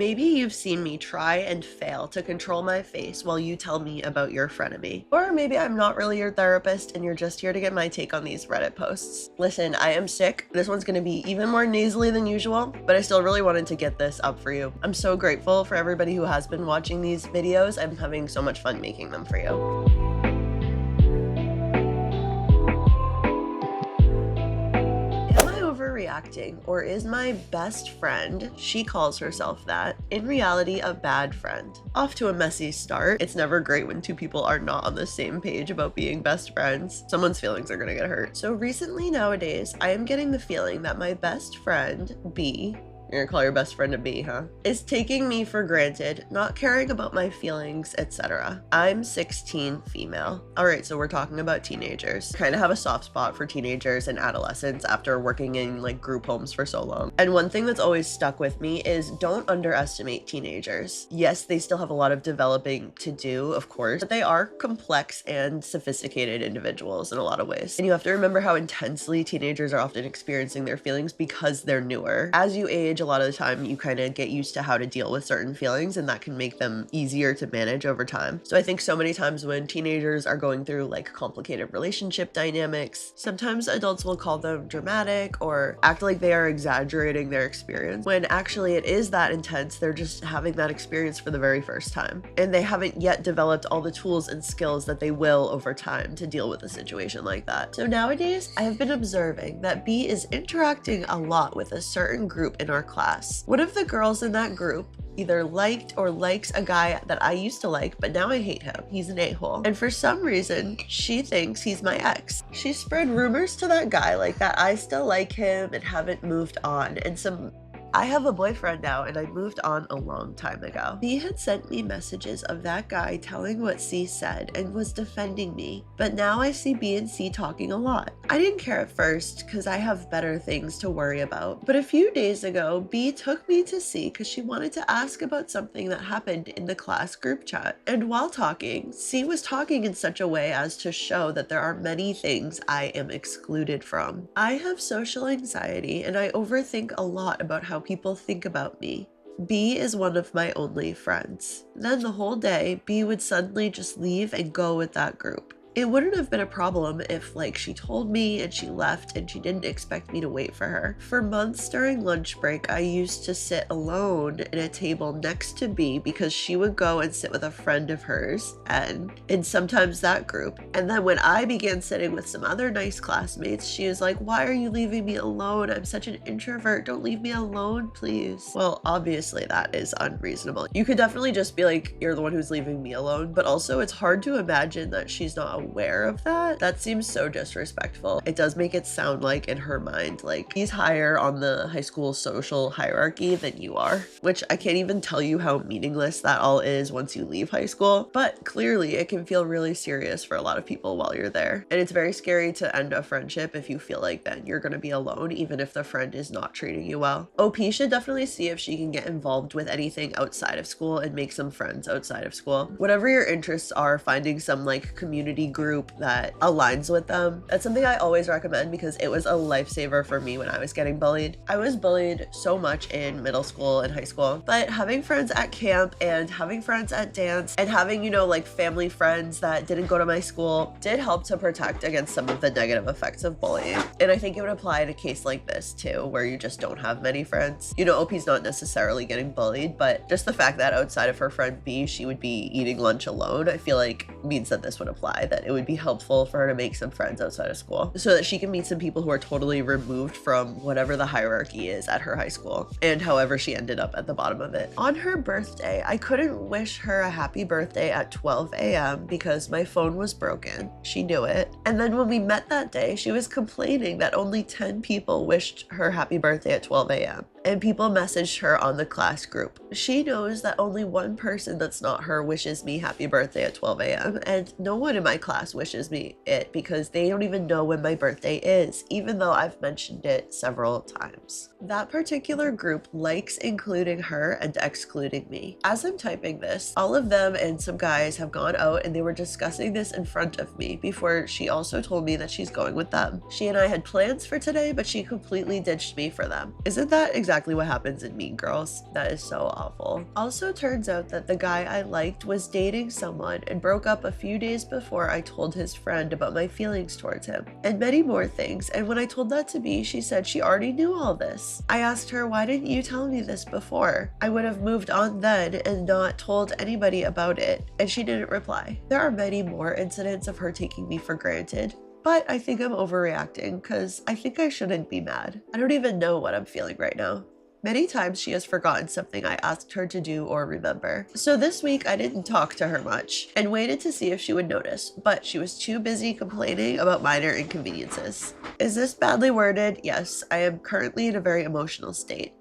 Maybe you've seen me try and fail to control my face while you tell me about your frenemy. Or maybe I'm not really your therapist and you're just here to get my take on these Reddit posts. Listen, I am sick. This one's gonna be even more nasally than usual, but I still really wanted to get this up for you. I'm so grateful for everybody who has been watching these videos. I'm having so much fun making them for you. Overreacting, or is my best friend, she calls herself that, in reality a bad friend? Off to a messy start. It's never great when two people are not on the same page about being best friends. Someone's feelings are gonna get hurt. So recently nowadays, I am getting the feeling that my best friend, B, you're gonna call your best friend a B, huh? Is taking me for granted, not caring about my feelings, etc. I'm 16, female. All right, so we're talking about teenagers. Kind of have a soft spot for teenagers and adolescents after working in like group homes for so long. And one thing that's always stuck with me is don't underestimate teenagers. Yes, they still have a lot of developing to do, of course, but they are complex and sophisticated individuals in a lot of ways. And you have to remember how intensely teenagers are often experiencing their feelings because they're newer. As you age, a lot of the time you kind of get used to how to deal with certain feelings, and that can make them easier to manage over time. So I think so many times when teenagers are going through like complicated relationship dynamics, sometimes adults will call them dramatic or act like they are exaggerating their experience, when actually it is that intense. They're just having that experience for the very first time, and they haven't yet developed all the tools and skills that they will over time to deal with a situation like that. So nowadays, I have been observing that B is interacting a lot with a certain group in our class. One of the girls in that group either liked or likes a guy that I used to like, but now I hate him. He's an a-hole. And for some reason, she thinks he's my ex. She spread rumors to that guy like that I still like him and haven't moved on, and I have a boyfriend now and I moved on a long time ago. B had sent me messages of that guy telling what C said and was defending me, but now I see B and C talking a lot. I didn't care at first because I have better things to worry about, but a few days ago, B took me to C because she wanted to ask about something that happened in the class group chat. And while talking, C was talking in such a way as to show that there are many things I am excluded from. I have social anxiety and I overthink a lot about how people think about me. B is one of my only friends. Then the whole day, B would suddenly just leave and go with that group. It wouldn't have been a problem if like she told me and she left and she didn't expect me to wait for her. For months during lunch break, I used to sit alone at a table next to B because she would go and sit with a friend of hers and sometimes that group. And then when I began sitting with some other nice classmates, she was like, "Why are you leaving me alone? I'm such an introvert. Don't leave me alone, please." Well, obviously that is unreasonable. You could definitely just be like, "You're the one who's leaving me alone," but also it's hard to imagine that she's not aware of that. That seems so disrespectful. It does make it sound like in her mind, like he's higher on the high school social hierarchy than you are, which I can't even tell you how meaningless that all is once you leave high school. But clearly it can feel really serious for a lot of people while you're there. And it's very scary to end a friendship if you feel like then you're going to be alone, even if the friend is not treating you well. OP should definitely see if she can get involved with anything outside of school and make some friends outside of school. Whatever your interests are, finding some like community group that aligns with them. That's something I always recommend because it was a lifesaver for me when I was getting bullied. I was bullied so much in middle school and high school, but having friends at camp and having friends at dance and having, you know, like family friends that didn't go to my school did help to protect against some of the negative effects of bullying. And I think it would apply in a case like this too, where you just don't have many friends. You know, OP's not necessarily getting bullied, but just the fact that outside of her friend B, she would be eating lunch alone, I feel like means that this would apply, that it would be helpful for her to make some friends outside of school so that she can meet some people who are totally removed from whatever the hierarchy is at her high school and however she ended up at the bottom of it. On her birthday, I couldn't wish her a happy birthday at 12 a.m. because my phone was broken. She knew it. And then when we met that day, she was complaining that only 10 people wished her happy birthday at 12 a.m. and people messaged her on the class group. She knows that only one person that's not her wishes me happy birthday at 12 a.m. and no one in my class wishes me it because they don't even know when my birthday is, even though I've mentioned it several times. That particular group likes including her and excluding me. As I'm typing this, all of them and some guys have gone out and they were discussing this in front of me before she also told me that she's going with them. She and I had plans for today, but she completely ditched me for them. Isn't that exactly exactly what happens in Mean Girls. That is so awful. Also turns out that the guy I liked was dating someone and broke up a few days before I told his friend about my feelings towards him, and many more things. And when I told that to B, she said she already knew all this. I asked her, why didn't you tell me this before? I would have moved on then and not told anybody about it, and she didn't reply. There are many more incidents of her taking me for granted. But I think I'm overreacting because I think I shouldn't be mad. I don't even know what I'm feeling right now. Many times she has forgotten something I asked her to do or remember. So this week I didn't talk to her much and waited to see if she would notice, but she was too busy complaining about minor inconveniences. Is this badly worded? Yes, I am currently in a very emotional state.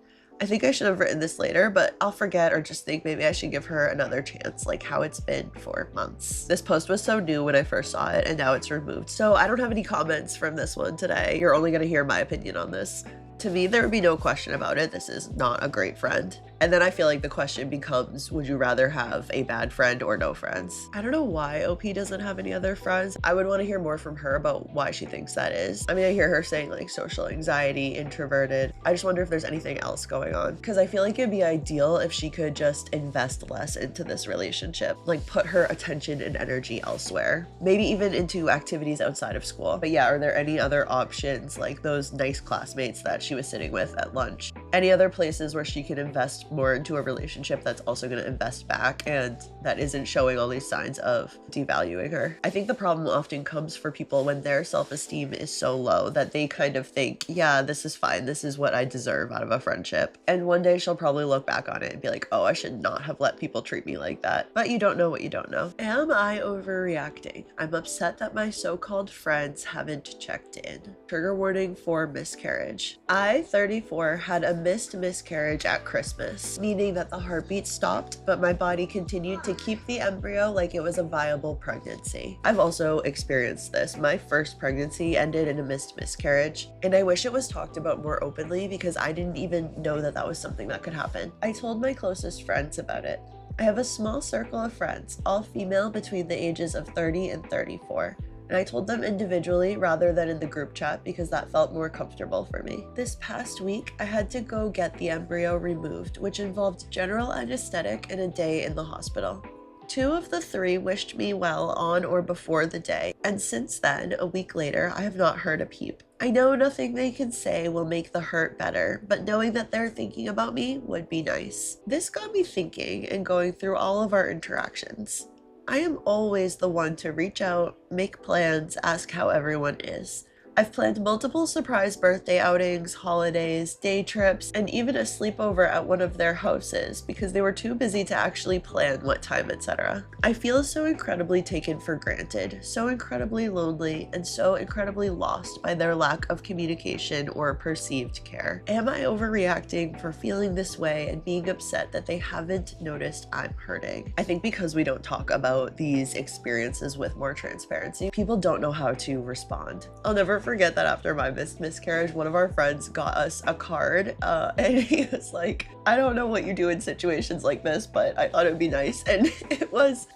I think I should have written this later, but I'll forget or just think maybe I should give her another chance, like how it's been for months. This post was so new when I first saw it, and now it's removed. So I don't have any comments from this one today. You're only gonna hear my opinion on this. To me, there would be no question about it. This is not a great friend. And then I feel like the question becomes, would you rather have a bad friend or no friends? I don't know why OP doesn't have any other friends. I would want to hear more from her about why she thinks that is. I mean, I hear her saying like social anxiety, introverted. I just wonder if there's anything else going on. Because I feel like it'd be ideal if she could just invest less into this relationship. Like put her attention and energy elsewhere. Maybe even into activities outside of school. But yeah, are there any other options like those nice classmates that she was sitting with at lunch? Any other places where she can invest more into a relationship that's also going to invest back and that isn't showing all these signs of devaluing her? I think the problem often comes for people when their self-esteem is so low that they kind of think, yeah, this is fine. This is what I deserve out of a friendship. And one day she'll probably look back on it and be like, oh, I should not have let people treat me like that. But you don't know what you don't know. Am I overreacting? I'm upset that my so-called friends haven't checked in. Trigger warning for miscarriage. I, 34, had a missed miscarriage at Christmas, meaning that the heartbeat stopped, but my body continued to keep the embryo like it was a viable pregnancy. I've also experienced this. My first pregnancy ended in a missed miscarriage, and I wish it was talked about more openly because I didn't even know that that was something that could happen. I told my closest friends about it. I have a small circle of friends, all female between the ages of 30 and 34. And I told them individually rather than in the group chat because that felt more comfortable for me. This past week, I had to go get the embryo removed, which involved general anesthetic and a day in the hospital. 2 of the 3 wished me well on or before the day, and since then, a week later, I have not heard a peep. I know nothing they can say will make the hurt better, but knowing that they're thinking about me would be nice. This got me thinking and going through all of our interactions. I am always the one to reach out, make plans, ask how everyone is. I've planned multiple surprise birthday outings, holidays, day trips, and even a sleepover at one of their houses because they were too busy to actually plan what time, etc. I feel so incredibly taken for granted, so incredibly lonely, and so incredibly lost by their lack of communication or perceived care. Am I overreacting for feeling this way and being upset that they haven't noticed I'm hurting? I think because we don't talk about these experiences with more transparency, people don't know how to respond. I'll never forget that after my miscarriage, one of our friends got us a card and he was like, I don't know what you do in situations like this, but I thought it would be nice. And it was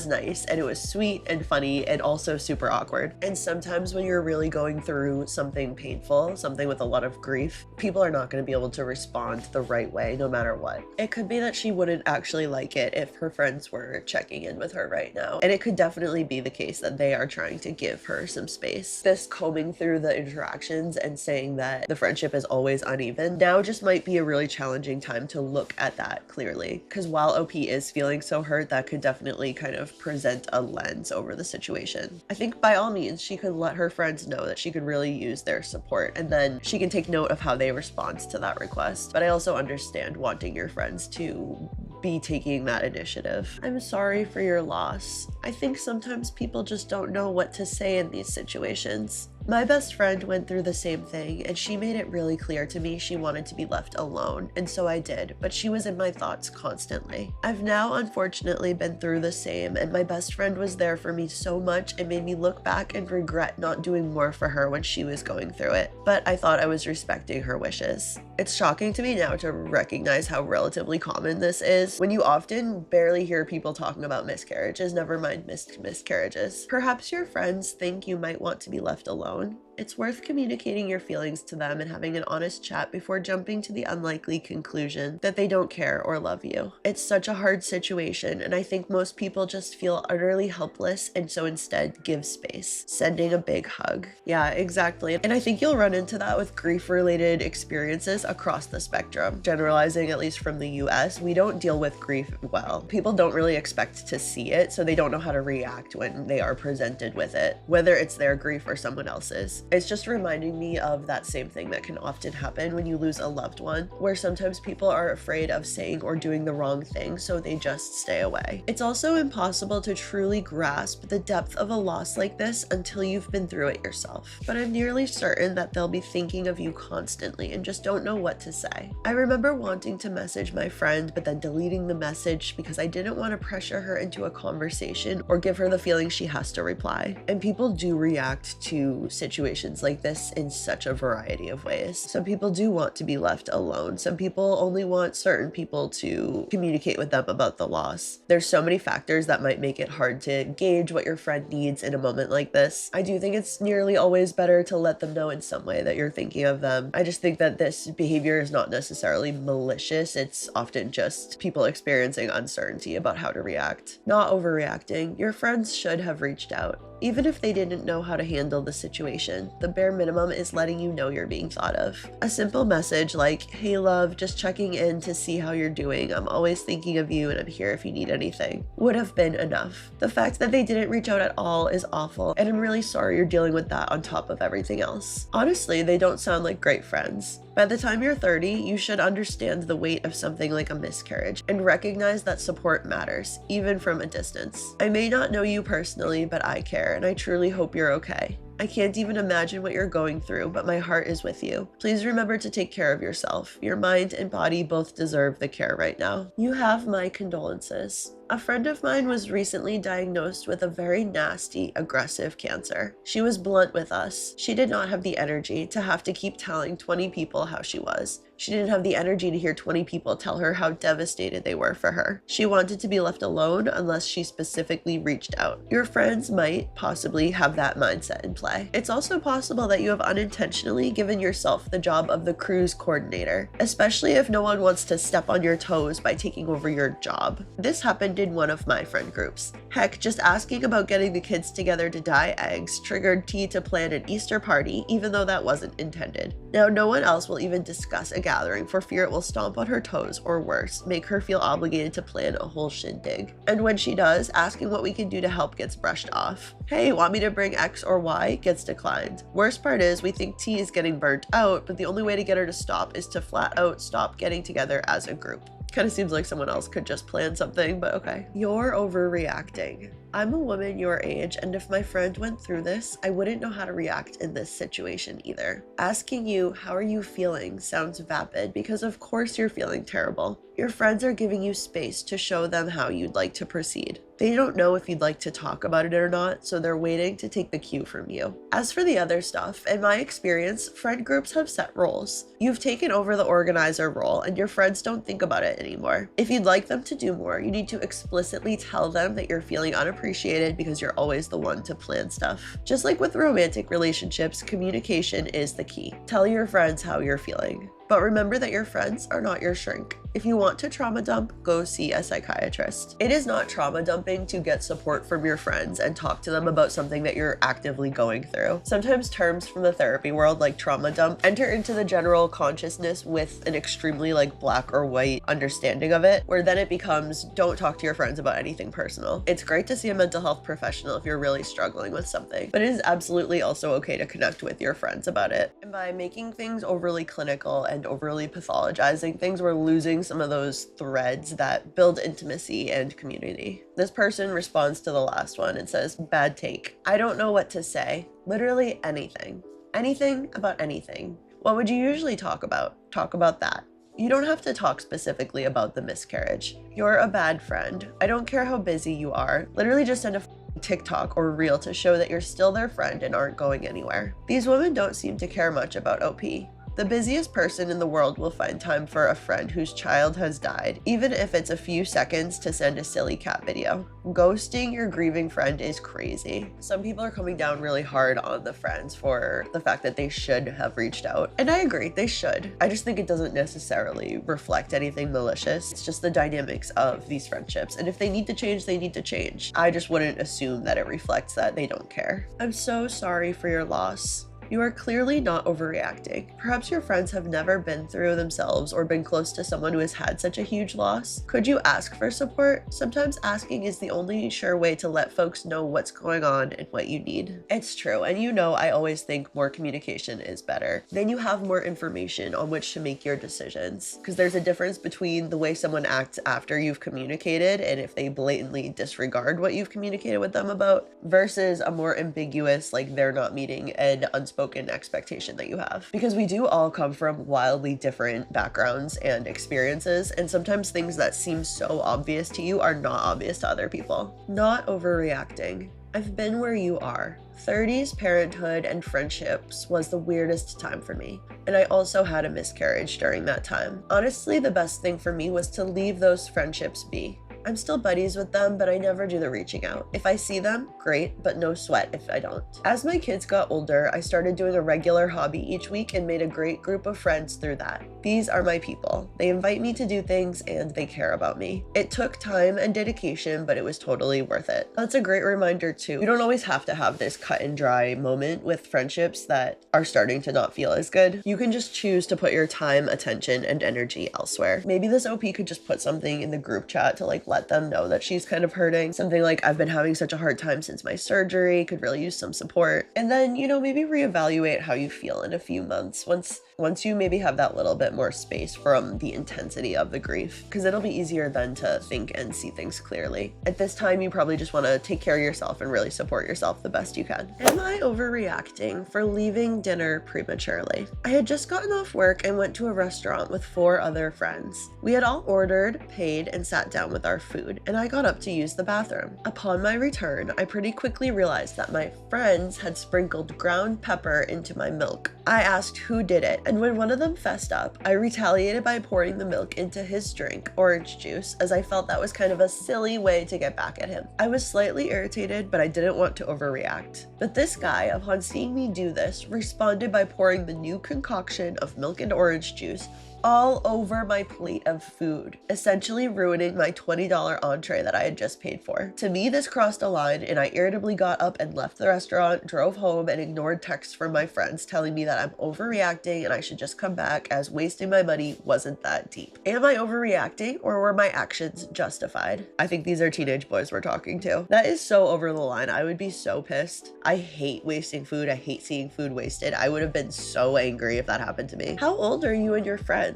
nice, and it was sweet and funny and also super awkward. And sometimes when you're really going through something painful, something with a lot of grief, people are not going to be able to respond the right way no matter what. It could be that she wouldn't actually like it if her friends were checking in with her right now. And it could definitely be the case that they are trying to give her some space. This combing through the interactions and saying that the friendship is always uneven now just might be a really challenging time to look at that clearly. Because while OP is feeling so hurt, that could definitely kind of present a lens over the situation. I think by all means, she could let her friends know that she could really use their support, and then she can take note of how they respond to that request. But I also understand wanting your friends to be taking that initiative. I'm sorry for your loss. I think sometimes people just don't know what to say in these situations. My best friend went through the same thing, and she made it really clear to me she wanted to be left alone, and so I did, but she was in my thoughts constantly. I've now unfortunately been through the same, and my best friend was there for me so much it made me look back and regret not doing more for her when she was going through it, but I thought I was respecting her wishes. It's shocking to me now to recognize how relatively common this is, when you often barely hear people talking about miscarriages, never mind miscarriages. Perhaps your friends think you might want to be left alone. It's worth communicating your feelings to them and having an honest chat before jumping to the unlikely conclusion that they don't care or love you. It's such a hard situation, and I think most people just feel utterly helpless and so instead give space, sending a big hug. Yeah, exactly. And I think you'll run into that with grief-related experiences across the spectrum. Generalizing, at least from the US, we don't deal with grief well. People don't really expect to see it, so they don't know how to react when they are presented with it, whether it's their grief or someone else's. It's just reminding me of that same thing that can often happen when you lose a loved one, where sometimes people are afraid of saying or doing the wrong thing, so they just stay away. It's also impossible to truly grasp the depth of a loss like this until you've been through it yourself. But I'm nearly certain that they'll be thinking of you constantly and just don't know what to say. I remember wanting to message my friend, but then deleting the message because I didn't want to pressure her into a conversation or give her the feeling she has to reply. And people do react to situations like this in such a variety of ways. Some people do want to be left alone. Some people only want certain people to communicate with them about the loss. There's so many factors that might make it hard to gauge what your friend needs in a moment like this. I do think it's nearly always better to let them know in some way that you're thinking of them. I just think that this behavior is not necessarily malicious. It's often just people experiencing uncertainty about how to react. Not overreacting. Your friends should have reached out. Even if they didn't know how to handle the situation, the bare minimum is letting you know you're being thought of. A simple message like, "Hey love, just checking in to see how you're doing. I'm always thinking of you and I'm here if you need anything," would have been enough. The fact that they didn't reach out at all is awful, and I'm really sorry you're dealing with that on top of everything else. Honestly, they don't sound like great friends. By the time you're 30, you should understand the weight of something like a miscarriage and recognize that support matters, even from a distance. I may not know you personally, but I care, and I truly hope you're okay. I can't even imagine what you're going through, but my heart is with you. Please remember to take care of yourself. Your mind and body both deserve the care right now. You have my condolences. A friend of mine was recently diagnosed with a very nasty, aggressive cancer. She was blunt with us. She did not have the energy to have to keep telling 20 people how she was. She didn't have the energy to hear 20 people tell her how devastated they were for her. She wanted to be left alone unless she specifically reached out. Your friends might possibly have that mindset in play. It's also possible that you have unintentionally given yourself the job of the cruise coordinator, especially if no one wants to step on your toes by taking over your job. This happened in one of my friend groups. Heck, just asking about getting the kids together to dye eggs triggered T to plan an Easter party, even though that wasn't intended. Now, no one else will even discuss a gathering for fear it will stomp on her toes or worse, make her feel obligated to plan a whole shindig. And when she does, asking what we can do to help gets brushed off. Hey, want me to bring X or Y? Gets declined. Worst part is we think T is getting burnt out, but the only way to get her to stop is to flat out stop getting together as a group. Kind of seems like someone else could just plan something, but okay. You're overreacting. I'm a woman your age, and if my friend went through this, I wouldn't know how to react in this situation either. Asking you, "How are you feeling?" sounds vapid because of course you're feeling terrible. Your friends are giving you space to show them how you'd like to proceed. They don't know if you'd like to talk about it or not, so they're waiting to take the cue from you. As for the other stuff, in my experience, friend groups have set roles. You've taken over the organizer role, and your friends don't think about it anymore. If you'd like them to do more, you need to explicitly tell them that you're feeling unappreciated because you're always the one to plan stuff. Just like with romantic relationships, communication is the key. Tell your friends how you're feeling. But remember that your friends are not your shrink. If you want to trauma dump, go see a psychiatrist. It is not trauma dumping to get support from your friends and talk to them about something that you're actively going through. Sometimes terms from the therapy world like trauma dump enter into the general consciousness with an extremely black or white understanding of it, where then it becomes don't talk to your friends about anything personal. It's great to see a mental health professional if you're really struggling with something, but it is absolutely also okay to connect with your friends about it. And by making things overly clinical and overly pathologizing things, we're losing some of those threads that build intimacy and community. This person responds to the last one and says, "Bad take. I don't know what to say. Literally anything. Anything about anything. What would you usually talk about? Talk about that. You don't have to talk specifically about the miscarriage. You're a bad friend. I don't care how busy you are. Literally just send a TikTok or reel to show that you're still their friend and aren't going anywhere." These women don't seem to care much about OP. The busiest person in the world will find time for a friend whose child has died, even if it's a few seconds to send a silly cat video. Ghosting your grieving friend is crazy. Some people are coming down really hard on the friends for the fact that they should have reached out. And I agree, they should. I just think it doesn't necessarily reflect anything malicious. It's just the dynamics of these friendships. And if they need to change, they need to change. I just wouldn't assume that it reflects that they don't care. I'm so sorry for your loss. You are clearly not overreacting. Perhaps your friends have never been through themselves or been close to someone who has had such a huge loss. Could you ask for support? Sometimes asking is the only sure way to let folks know what's going on and what you need. It's true, and you know I always think more communication is better. Then you have more information on which to make your decisions. Because there's a difference between the way someone acts after you've communicated and if they blatantly disregard what you've communicated with them about, versus a more ambiguous, like they're not meeting an unspoken expectation that you have. Because we do all come from wildly different backgrounds and experiences, and sometimes things that seem so obvious to you are not obvious to other people. Not overreacting. I've been where you are. 30s, parenthood, and friendships was the weirdest time for me. And I also had a miscarriage during that time. Honestly, the best thing for me was to leave those friendships be. I'm still buddies with them, but I never do the reaching out. If I see them, great, but no sweat if I don't. As my kids got older, I started doing a regular hobby each week and made a great group of friends through that. These are my people. They invite me to do things and they care about me. It took time and dedication, but it was totally worth it. That's a great reminder too. You don't always have to have this cut and dry moment with friendships that are starting to not feel as good. You can just choose to put your time, attention, and energy elsewhere. Maybe this OP could just put something in the group chat to like let them know that she's kind of hurting. Something like, I've been having such a hard time since my surgery, could really use some support. And then, you know, maybe reevaluate how you feel in a few months once you maybe have that little bit more space from the intensity of the grief, because it'll be easier then to think and see things clearly. At this time, you probably just want to take care of yourself and really support yourself the best you can. Am I overreacting for leaving dinner prematurely? I had just gotten off work and went to a restaurant with 4 other friends. We had all ordered, paid, and sat down with our food, and I got up to use the bathroom. Upon my return, I pretty quickly realized that my friends had sprinkled ground pepper into my milk. I asked who did it, and when one of them fessed up, I retaliated by pouring the milk into his drink, orange juice, as I felt that was kind of a silly way to get back at him. I was slightly irritated, but I didn't want to overreact. But this guy, upon seeing me do this, responded by pouring the new concoction of milk and orange juice all over my plate of food, essentially ruining my $20 entree that I had just paid for. To me, this crossed a line, and I irritably got up and left the restaurant, drove home, and ignored texts from my friends telling me that I'm overreacting and I should just come back, as wasting my money wasn't that deep. Am I overreacting, or were my actions justified? I think these are teenage boys we're talking to. That is so over the line. I would be so pissed. I hate wasting food. I hate seeing food wasted. I would have been so angry if that happened to me. How old are you and your friends?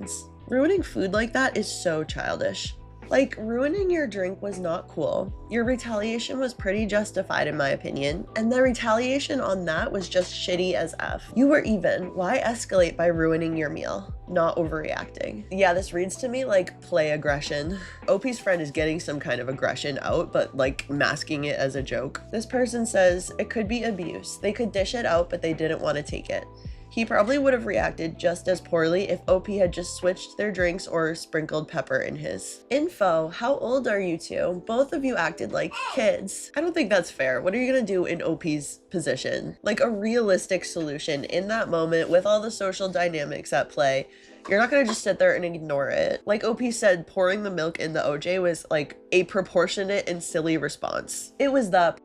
Ruining food like that is so childish. Like, ruining your drink was not cool. Your retaliation was pretty justified in my opinion, and the retaliation on that was just shitty as F. You were even. Why escalate by ruining your meal? Not overreacting. Yeah, this reads to me like play aggression. OP's friend is getting some kind of aggression out, but like masking it as a joke. This person says, it could be abuse. They could dish it out, but they didn't want to take it. He probably would have reacted just as poorly if OP had just switched their drinks or sprinkled pepper in his. Info, how old are you two? Both of you acted like kids. I don't think that's fair. What are you gonna do in OP's position? Like, a realistic solution in that moment with all the social dynamics at play. You're not gonna just sit there and ignore it. Like OP said, pouring the milk in the OJ was like a proportionate and silly response. It was the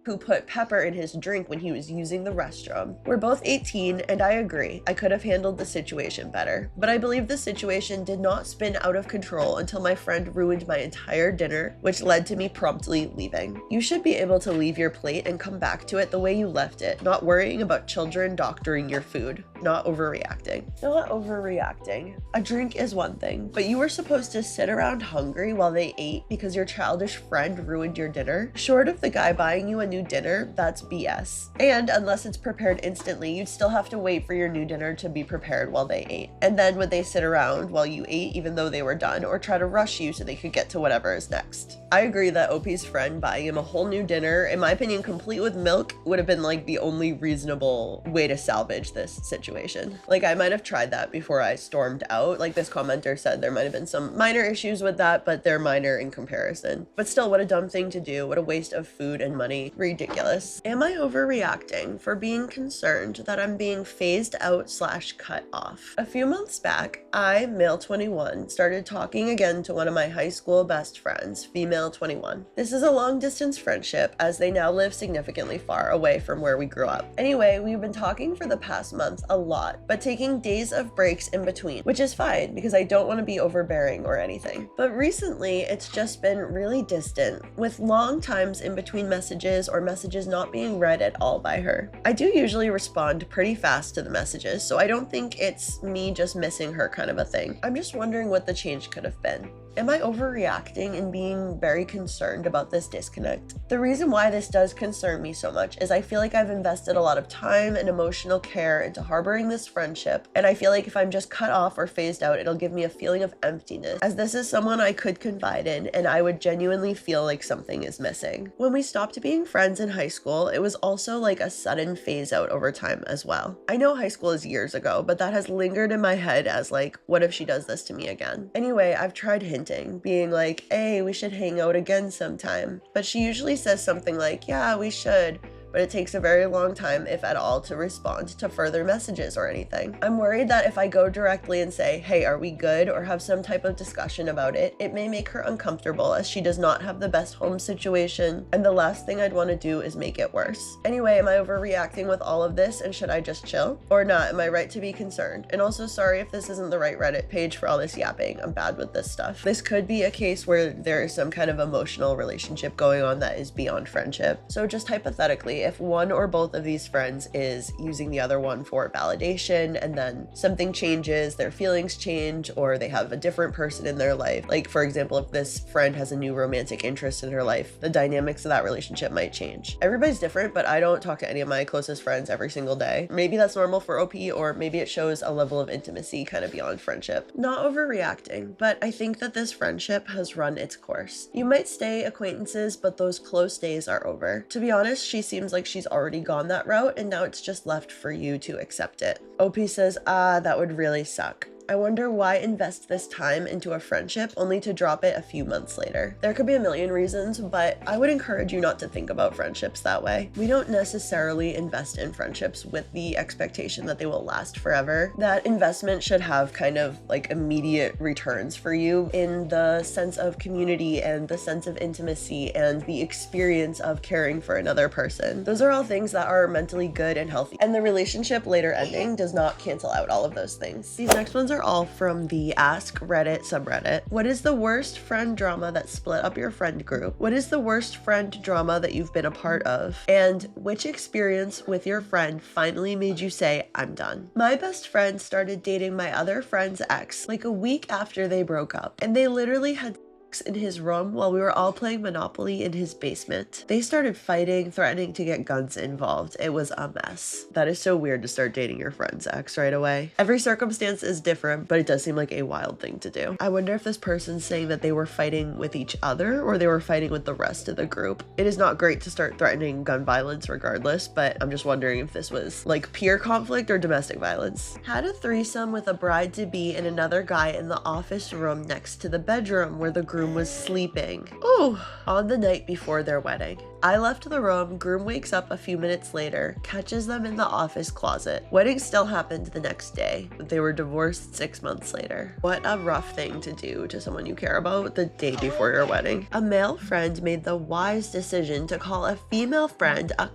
who put pepper in his drink when he was using the restroom. We're both 18, and I agree, I could have handled the situation better. But I believe the situation did not spin out of control until my friend ruined my entire dinner, which led to me promptly leaving. You should be able to leave your plate and come back to it the way you left it, not worrying about children doctoring your food. Not overreacting. Not overreacting. A drink is one thing, but you were supposed to sit around hungry while they ate because your childish friend ruined your dinner? Short of the guy buying you a new dinner, that's BS. And unless it's prepared instantly, you'd still have to wait for your new dinner to be prepared while they ate. And then would they sit around while you ate even though they were done, or try to rush you so they could get to whatever is next? I agree that OP's friend buying him a whole new dinner, in my opinion, complete with milk, would have been like the only reasonable way to salvage this situation. Like, I might have tried that before I stormed out. Like this commenter said, there might have been some minor issues with that, but they're minor in comparison. But still, what a dumb thing to do. What a waste of food and money. Ridiculous. Am I overreacting for being concerned that I'm being phased out / cut off? A few months back, I, male 21, started talking again to one of my high school best friends, female 21. This is a long distance friendship as they now live significantly far away from where we grew up. Anyway, we've been talking for the past month a lot, but taking days of breaks in between, which is fine because I don't want to be overbearing or anything. But recently, it's just been really distant, with long times in between messages or messages not being read at all by her. I do usually respond pretty fast to the messages, so I don't think it's me just missing her kind of a thing. I'm just wondering what the change could have been. Am I overreacting and being very concerned about this disconnect? The reason why this does concern me so much is I feel like I've invested a lot of time and emotional care into harboring this friendship, and I feel like if I'm just cut off or phased out, it'll give me a feeling of emptiness, as this is someone I could confide in and I would genuinely feel like something is missing. When we stopped being friends in high school, it was also like a sudden phase out over time as well. I know high school is years ago, but that has lingered in my head as like, what if she does this to me again? Anyway, I've tried hinting, being like, hey, we should hang out again sometime. But she usually says something like, yeah, we should. But it takes a very long time, if at all, to respond to further messages or anything. I'm worried that if I go directly and say, hey, are we good, or have some type of discussion about it, it may make her uncomfortable as she does not have the best home situation, and the last thing I'd want to do is make it worse. Anyway, am I overreacting with all of this, and should I just chill? Or not? Am I right to be concerned? And also, sorry if this isn't the right Reddit page for all this yapping. I'm bad with this stuff. This could be a case where there is some kind of emotional relationship going on that is beyond friendship. So just hypothetically, if one or both of these friends is using the other one for validation and then something changes, their feelings change, or they have a different person in their life. Like, for example, if this friend has a new romantic interest in her life, the dynamics of that relationship might change. Everybody's different, but I don't talk to any of my closest friends every single day. Maybe that's normal for OP, or maybe it shows a level of intimacy kind of beyond friendship. Not overreacting, but I think that this friendship has run its course. You might stay acquaintances, but those close days are over. To be honest, she seems like she's already gone that route, and now it's just left for you to accept it. OP says, that would really suck. I wonder why invest this time into a friendship only to drop it a few months later. There could be a million reasons, but I would encourage you not to think about friendships that way. We don't necessarily invest in friendships with the expectation that they will last forever. That investment should have kind of like immediate returns for you in the sense of community and the sense of intimacy and the experience of caring for another person. Those are all things that are mentally good and healthy, and the relationship later ending does not cancel out all of those things. These next ones are all from the Ask Reddit subreddit. What is the worst friend drama that split up your friend group? What is the worst friend drama that you've been a part of? And which experience with your friend finally made you say, I'm done? My best friend started dating my other friend's ex like a week after they broke up, and they literally had in his room while we were all playing Monopoly in his basement. They started fighting, threatening to get guns involved. It was a mess. That is so weird to start dating your friend's ex right away. Every circumstance is different, but it does seem like a wild thing to do. I wonder if this person's saying that they were fighting with each other or they were fighting with the rest of the group. It is not great to start threatening gun violence regardless, but I'm just wondering if this was like peer conflict or domestic violence. Had a threesome with a bride-to-be and another guy in the office room next to the bedroom where the groom was sleeping. Ooh, on the night before their wedding. I left the room, groom wakes up a few minutes later, catches them in the office closet. Wedding still happened the next day, but they were divorced 6 months later. What a rough thing to do to someone you care about the day before your wedding. A male friend made the wise decision to call a female friend a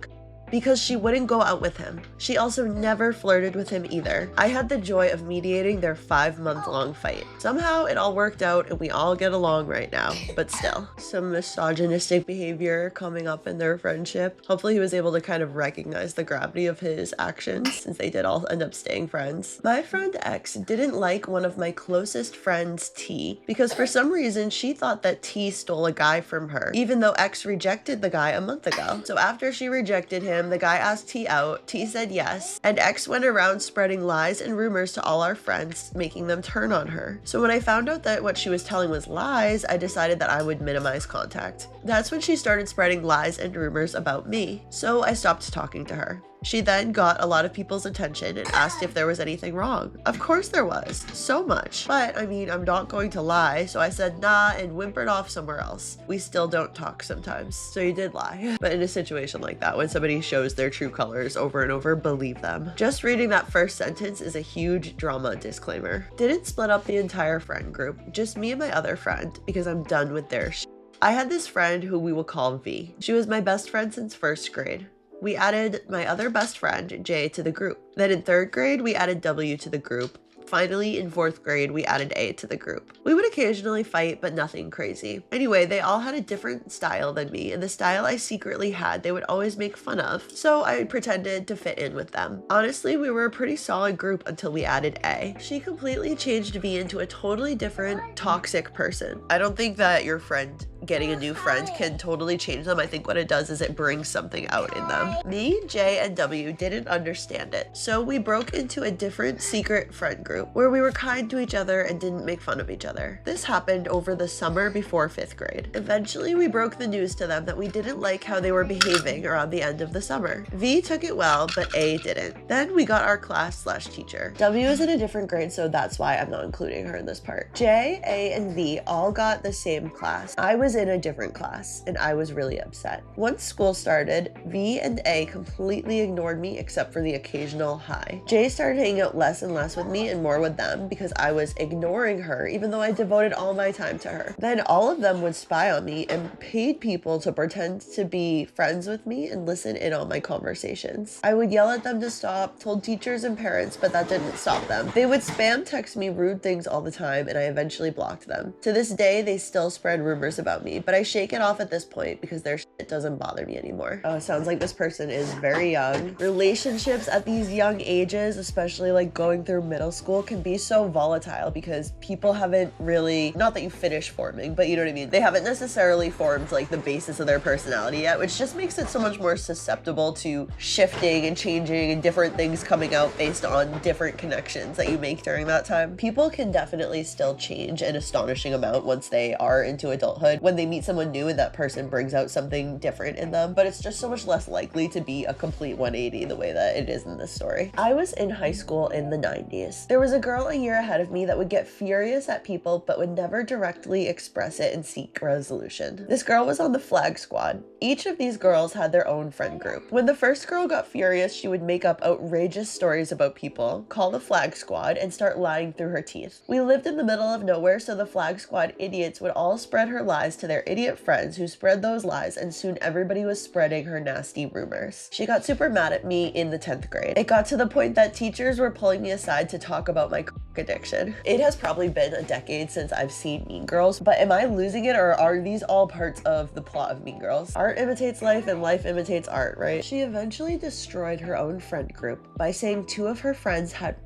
because she wouldn't go out with him. She also never flirted with him either. I had the joy of mediating their 5-month-long fight. Somehow it all worked out and we all get along right now, but still, some misogynistic behavior coming up in their friendship. Hopefully he was able to kind of recognize the gravity of his actions since they did all end up staying friends. My friend X didn't like one of my closest friends, T, because for some reason she thought that T stole a guy from her, even though X rejected the guy a month ago. So after she rejected him, the guy asked T out, T said yes, and X went around spreading lies and rumors to all our friends, making them turn on her. So when I found out that what she was telling was lies, I decided that I would minimize contact. That's when she started spreading lies and rumors about me, so I stopped talking to her. She then got a lot of people's attention and asked if there was anything wrong. Of course there was, so much. But I mean, I'm not going to lie, so I said nah and whimpered off somewhere else. We still don't talk sometimes, so you did lie. But in a situation like that, when somebody shows their true colors over and over, believe them. Just reading that first sentence is a huge drama disclaimer. Didn't split up the entire friend group, just me and my other friend, because I'm done with their shit. I had this friend who we will call V. She was my best friend since first grade. We added my other best friend, J, to the group. Then in third grade, we added W to the group. Finally, in fourth grade, we added A to the group. We would occasionally fight, but nothing crazy. Anyway, they all had a different style than me, and the style I secretly had, they would always make fun of, so I pretended to fit in with them. Honestly, we were a pretty solid group until we added A. She completely changed V into a totally different, toxic person. I don't think that your friend getting a new friend can totally change them. I think what it does is it brings something out in them. Me, J, and W didn't understand it, so we broke into a different secret friend group where we were kind to each other and didn't make fun of each other. This happened over the summer before 5th grade. Eventually, we broke the news to them that we didn't like how they were behaving around the end of the summer. V took it well, but A didn't. Then we got our class/teacher. W is in a different grade, so that's why I'm not including her in this part. J, A, and V all got the same class. I was in a different class, and I was really upset. Once school started, V and A completely ignored me except for the occasional hi. J started hanging out less and less with me and more with them because I was ignoring her even though I devoted all my time to her. Then all of them would spy on me and paid people to pretend to be friends with me and listen in on my conversations. I would yell at them to stop, told teachers and parents, but that didn't stop them. They would spam text me rude things all the time and I eventually blocked them. To this day, they still spread rumors about me, but I shake it off at this point because their shit doesn't bother me anymore. Oh, it sounds like this person is very young. Relationships at these young ages, especially like going through middle school, can be so volatile because people haven't really, not that you finish forming, but you know what I mean? They haven't necessarily formed like the basis of their personality yet, which just makes it so much more susceptible to shifting and changing and different things coming out based on different connections that you make during that time. People can definitely still change an astonishing amount once they are into adulthood, when they meet someone new and that person brings out something different in them, but it's just so much less likely to be a complete 180 the way that it is in this story. I was in high school in the 90s. There was a girl a year ahead of me that would get furious at people but would never directly express it and seek resolution. This girl was on the flag squad. Each of these girls had their own friend group. When the first girl got furious, she would make up outrageous stories about people, call the flag squad, and start lying through her teeth. We lived in the middle of nowhere, so the flag squad idiots would all spread her lies to their idiot friends who spread those lies, and soon everybody was spreading her nasty rumors. She got super mad at me in the 10th grade. It got to the point that teachers were pulling me aside to talk about my addiction. It has probably been a decade since I've seen Mean Girls, but am I losing it, or are these all parts of the plot of Mean Girls? Art imitates life and life imitates art, right? She eventually destroyed her own friend group by saying 2 of her friends had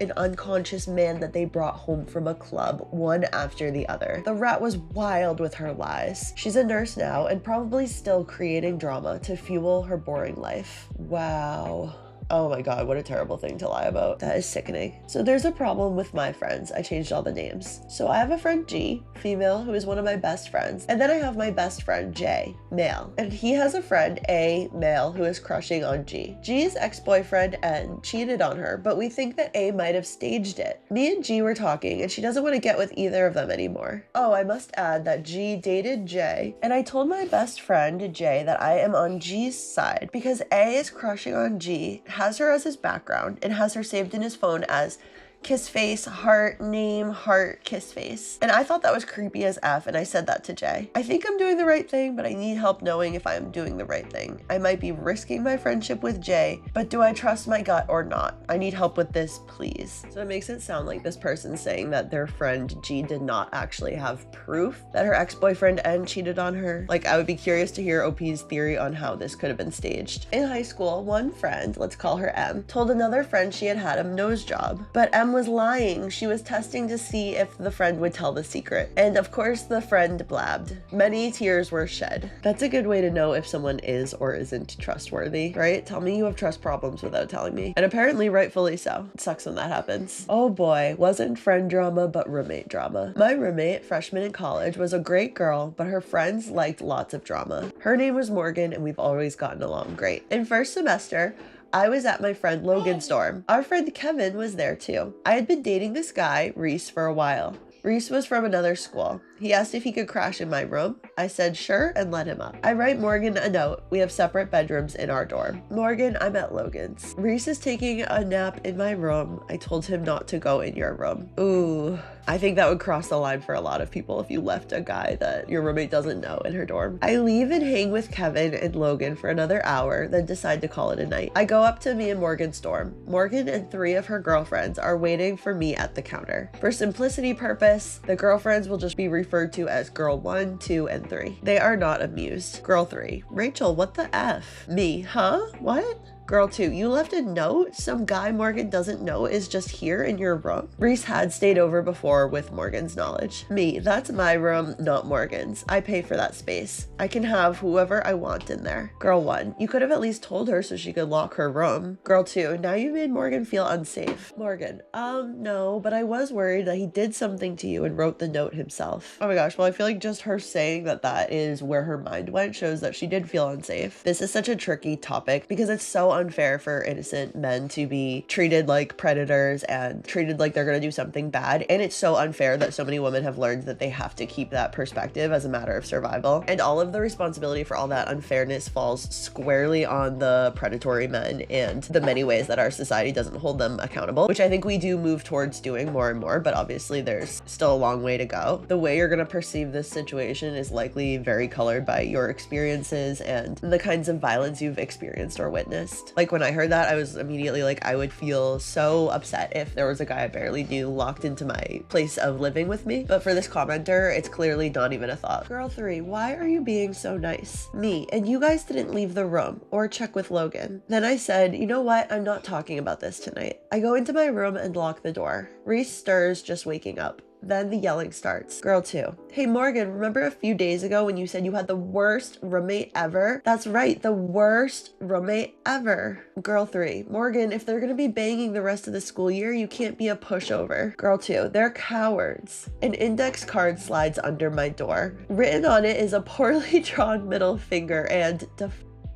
an unconscious man that they brought home from a club, one after the other. The rat was wild with her lies. She's a nurse now and probably still creating drama to fuel her boring life. Wow. Oh my god, what a terrible thing to lie about. That is sickening. So there's a problem with my friends. I changed all the names. So I have a friend G, female, who is one of my best friends. And then I have my best friend J, male. And he has a friend A, male, who is crushing on G. G's ex-boyfriend N cheated on her, but we think that A might have staged it. Me and G were talking and she doesn't want to get with either of them anymore. Oh, I must add that G dated J, and I told my best friend J that I am on G's side because A is crushing on G, has her as his background, and has her saved in his phone as Kiss face, heart, name, heart, kiss face. And I thought that was creepy as F, and I said that to Jay. I think I'm doing the right thing, but I need help knowing if I'm doing the right thing. I might be risking my friendship with Jay, but do I trust my gut or not? I need help with this, please. So it makes it sound like this person's saying that their friend G did not actually have proof that her ex-boyfriend N cheated on her. Like, I would be curious to hear OP's theory on how this could have been staged. In high school, one friend, let's call her M, told another friend she had a nose job, but M was lying. She was testing to see if the friend would tell the secret. And of course, the friend blabbed. Many tears were shed. That's a good way to know if someone is or isn't trustworthy, right? Tell me you have trust problems without telling me. And apparently rightfully so. It sucks when that happens. Oh boy, wasn't friend drama, but roommate drama. My roommate, freshman in college, was a great girl, but her friends liked lots of drama. Her name was Morgan, and we've always gotten along great. In first semester, I was at my friend Logan's dorm. Our friend Kevin was there too. I had been dating this guy, Reese, for a while. Reese was from another school. He asked if he could crash in my room. I said sure and let him up. I write Morgan a note. We have separate bedrooms in our dorm. Morgan, I'm at Logan's. Reese is taking a nap in my room. I told him not to go in your room. Ooh, I think that would cross the line for a lot of people if you left a guy that your roommate doesn't know in her dorm. I leave and hang with Kevin and Logan for another hour, then decide to call it a night. I go up to me and Morgan's dorm. Morgan and 3 of her girlfriends are waiting for me at the counter. For simplicity purpose, the girlfriends will just be referred to as girl 1, 2, and 3. They are not amused. Girl 3, Rachel, what the F? Me, huh? What? Girl 2, you left a note? Some guy Morgan doesn't know is just here in your room? Reese had stayed over before with Morgan's knowledge. Me, that's my room, not Morgan's. I pay for that space. I can have whoever I want in there. Girl 1, you could have at least told her so she could lock her room. Girl 2, now you made Morgan feel unsafe. Morgan, no, but I was worried that he did something to you and wrote the note himself. Oh my gosh, well I feel like just her saying that is where her mind went shows that she did feel unsafe. This is such a tricky topic because it's so unfair for innocent men to be treated like predators and treated like they're gonna do something bad, and it's so unfair that so many women have learned that they have to keep that perspective as a matter of survival, and all of the responsibility for all that unfairness falls squarely on the predatory men and the many ways that our society doesn't hold them accountable, which I think we do move towards doing more and more, but obviously there's still a long way to go. The way you're gonna perceive this situation is likely very colored by your experiences and the kinds of violence you've experienced or witnessed. Like when I heard that, I was immediately like, I would feel so upset if there was a guy I barely knew locked into my place of living with me. But for this commenter, it's clearly not even a thought. Girl 3, why are you being so nice? Me, and you guys didn't leave the room or check with Logan. Then I said, you know what? I'm not talking about this tonight. I go into my room and lock the door. Reese stirs, just waking up. Then the yelling starts. Girl 2, hey Morgan, remember a few days ago when you said you had the worst roommate ever? That's right, the worst roommate ever. Girl 3, Morgan, if they're gonna be banging the rest of the school year, you can't be a pushover. Girl 2, they're cowards. An index card slides under my door. Written on it is a poorly drawn middle finger and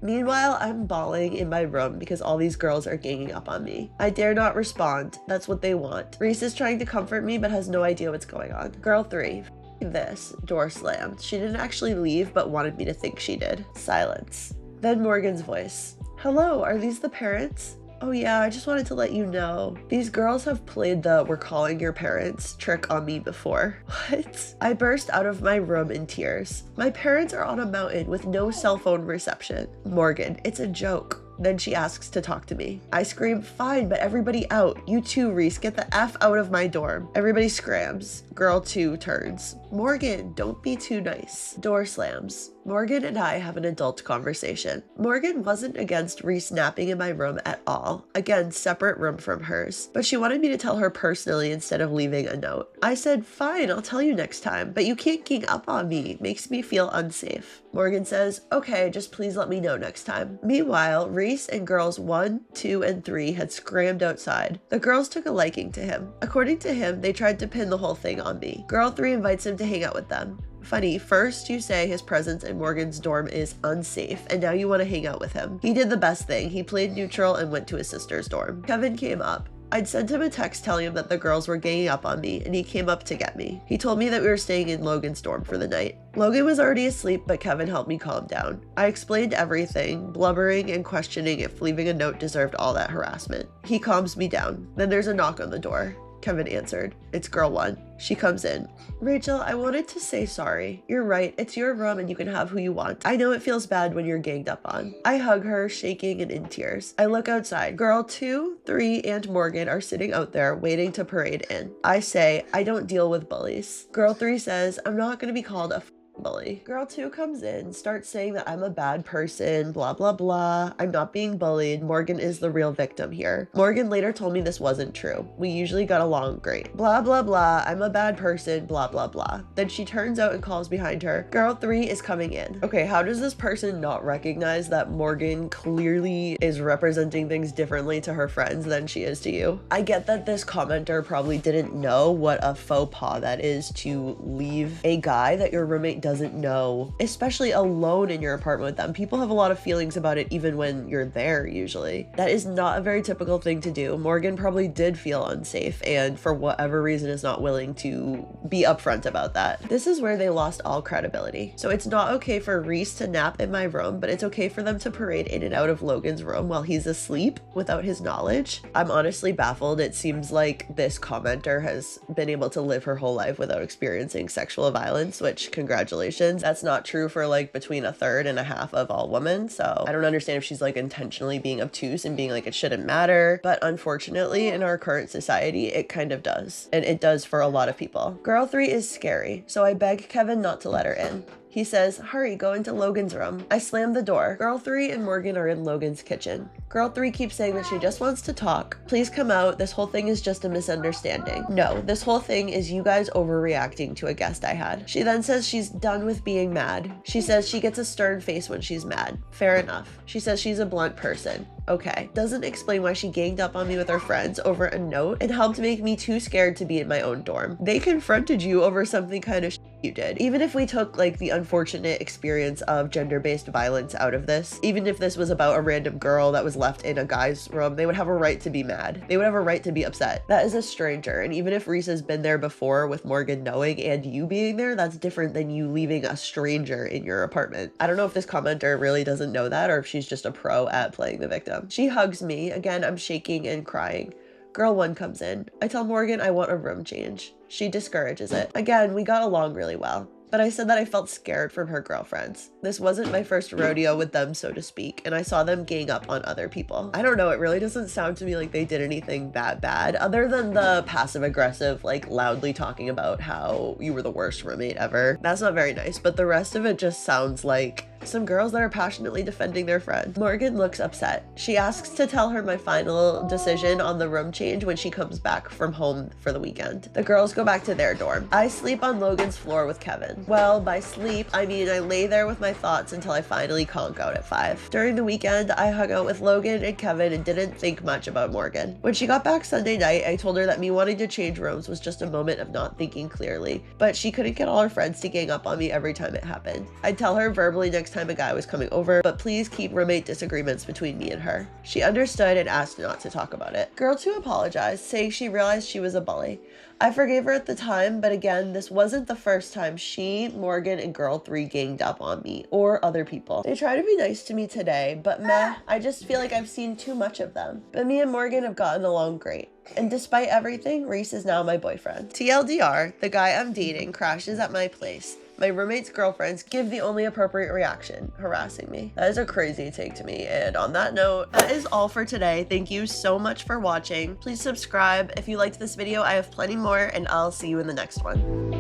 Meanwhile, I'm bawling in my room because all these girls are ganging up on me. I dare not respond. That's what they want. Reese is trying to comfort me but has no idea what's going on. Girl 3, this. Door slammed. She didn't actually leave but wanted me to think she did. Silence. Then Morgan's voice. Hello, are these the parents? Oh yeah, I just wanted to let you know. These girls have played the "we're calling your parents" trick on me before. What? I burst out of my room in tears. My parents are on a mountain with no cell phone reception. Morgan, it's a joke. Then she asks to talk to me. I scream, fine, but everybody out. You too, Reese, get the F out of my dorm. Everybody scrams. Girl 2 turns. Morgan, don't be too nice. Door slams. Morgan and I have an adult conversation. Morgan wasn't against Reese napping in my room at all. Again, separate room from hers. But she wanted me to tell her personally instead of leaving a note. I said, fine, I'll tell you next time, but you can't gang up on me. Makes me feel unsafe. Morgan says, okay, just please let me know next time. Meanwhile, Reese and girls 1, 2, and 3 had scrammed outside. The girls took a liking to him. According to him, they tried to pin the whole thing on me. Girl 3 invites him to hang out with them. Funny, first you say his presence in Morgan's dorm is unsafe, and now you want to hang out with him. He did the best thing. He played neutral and went to his sister's dorm. Kevin came up. I'd sent him a text telling him that the girls were ganging up on me, and he came up to get me. He told me that we were staying in Logan's dorm for the night. Logan was already asleep, but Kevin helped me calm down. I explained everything, blubbering and questioning if leaving a note deserved all that harassment. He calms me down. Then there's a knock on the door. Kevin answered. It's girl 1. She comes in. Rachel, I wanted to say sorry. You're right. It's your room and you can have who you want. I know it feels bad when you're ganged up on. I hug her, shaking and in tears. I look outside. Girl 2, 3, and Morgan are sitting out there waiting to parade in. I say, I don't deal with bullies. Girl 3 says, I'm not going to be called a bully. Girl 2 comes in, starts saying that I'm a bad person, blah blah blah. I'm not being bullied. Morgan is the real victim here. Morgan later told me this wasn't true. We usually got along great. Blah blah blah. I'm a bad person, blah blah blah. Then she turns out and calls behind her. Girl 3 is coming in. Okay, how does this person not recognize that Morgan clearly is representing things differently to her friends than she is to you? I get that this commenter probably didn't know what a faux pas that is to leave a guy that your roommate doesn't know, especially alone in your apartment with them. People have a lot of feelings about it even when you're there usually. That is not a very typical thing to do. Morgan probably did feel unsafe and for whatever reason is not willing to be upfront about that. This is where they lost all credibility. So it's not okay for Reese to nap in my room, but it's okay for them to parade in and out of Logan's room while he's asleep without his knowledge. I'm honestly baffled. It seems like this commenter has been able to live her whole life without experiencing sexual violence, which congratulations. That's not true for like between a third and a half of all women. So I don't understand if she's like intentionally being obtuse and being like it shouldn't matter. But unfortunately in our current society, it kind of does. And it does for a lot of people. Girl 3 is scary. So I beg Kevin not to let her in. He says, hurry, go into Logan's room. I slam the door. Girl 3 and Morgan are in Logan's kitchen. Girl 3 keeps saying that she just wants to talk. Please come out. This whole thing is just a misunderstanding. No, this whole thing is you guys overreacting to a guest I had. She then says she's done with being mad. She says she gets a stern face when she's mad. Fair enough. She says she's a blunt person. Okay. Doesn't explain why she ganged up on me with her friends over a note and helped make me too scared to be in my own dorm. They confronted you over something kind of you did. Even if we took like the unfortunate experience of gender-based violence out of this, even if this was about a random girl that was left in a guy's room, they would have a right to be mad. They would have a right to be upset. That is a stranger. And even if Reese has been there before with Morgan knowing and you being there, that's different than you leaving a stranger in your apartment. I don't know if this commenter really doesn't know that or if she's just a pro at playing the victim. She hugs me. Again, I'm shaking and crying. Girl 1 comes in. I tell Morgan I want a room change. She discourages it. Again, we got along really well. But I said that I felt scared from her girlfriends. This wasn't my first rodeo with them, so to speak, and I saw them gang up on other people. I don't know, it really doesn't sound to me like they did anything that bad, other than the passive-aggressive, like loudly talking about how you were the worst roommate ever. That's not very nice, but the rest of it just sounds like some girls that are passionately defending their friend. Morgan looks upset. She asks to tell her my final decision on the room change when she comes back from home for the weekend. The girls go back to their dorm. I sleep on Logan's floor with Kevin. Well, by sleep, I mean I lay there with my thoughts until I finally conk out at 5. During the weekend, I hung out with Logan and Kevin and didn't think much about Morgan. When she got back Sunday night, I told her that me wanting to change rooms was just a moment of not thinking clearly, but she couldn't get all her friends to gang up on me every time it happened. I'd tell her verbally next time a guy was coming over, but please keep roommate disagreements between me and her. She understood and asked not to talk about it. Girl 2 apologized, saying she realized she was a bully. I forgave her at the time, but again, this wasn't the first time she, Morgan, and Girl 3 ganged up on me or other people. They try to be nice to me today, but meh, I just feel like I've seen too much of them. But me and Morgan have gotten along great. And despite everything, Reese is now my boyfriend. TLDR, the guy I'm dating crashes at my place. My roommate's girlfriends give the only appropriate reaction, harassing me. That is a crazy take to me. And on that note, that is all for today. Thank you so much for watching. Please subscribe. If you liked this video, I have plenty more, and I'll see you in the next one.